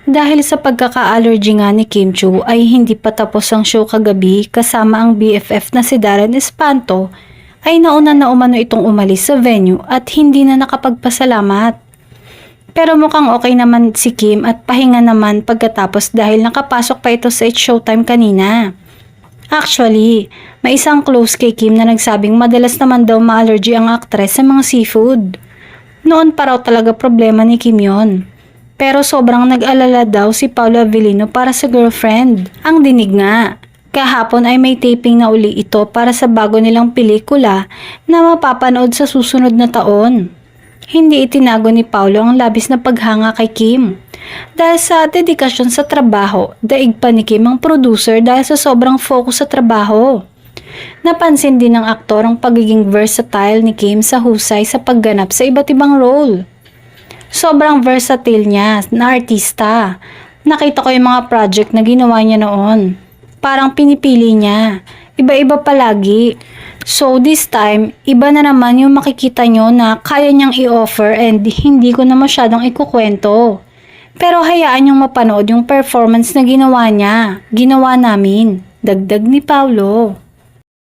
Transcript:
Dahil sa pagkaka-allergy nga ni Kim Chu ay hindi pa tapos ang show kagabi kasama ang BFF na si Darren Espanto ay nauna na umano itong umalis sa venue at hindi na nakapagpasalamat. Pero mukhang okay naman si Kim at pahinga naman pagkatapos dahil nakapasok pa ito sa It's Showtime kanina. Actually, may isang close kay Kim na nagsabing madalas naman daw ma-allergy ang aktres sa mga seafood. Noon pa raw talaga problema ni Kim yon. Pero sobrang nag-alala daw si Paolo Avellino para sa girlfriend. Ang dinig nga, kahapon ay may taping na uli ito para sa bago nilang pelikula na mapapanood sa susunod na taon. Hindi itinago ni Paolo ang labis na paghanga kay Kim. Dahil sa dedikasyon sa trabaho, daig pa ni Kim ang producer dahil sa sobrang focus sa trabaho. Napansin din ng aktor ang pagiging versatile ni Kim sa husay sa pagganap sa iba't ibang role. Sobrang versatile niya na artista. Nakita ko yung mga project na ginawa niya noon. Parang pinipili niya. Iba-iba palagi. So this time, iba na naman yung makikita nyo na kaya niyang i-offer and hindi ko na masyadong ikukwento. Pero hayaan nyong mapanood yung performance na ginawa niya. Ginawa namin. Dagdag ni Paolo.